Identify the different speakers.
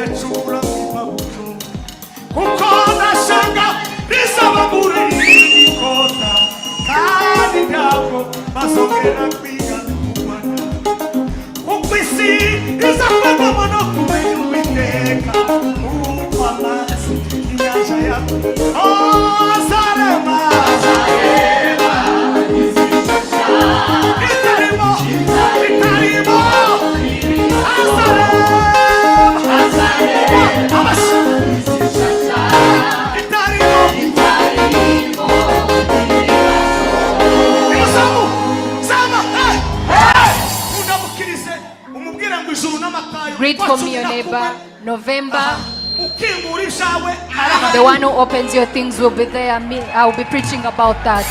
Speaker 1: yacura mwipabuto kukona shanga risaba muri ikota kandi ntabwo bazongera kwiga kumana kukwisi izakwamo no kumenya Uwiteka umva amazi inyanja yako Azarema itarimo
Speaker 2: Greet from your neighbor. November, the one who opens your things will be there. I'll be preaching about that.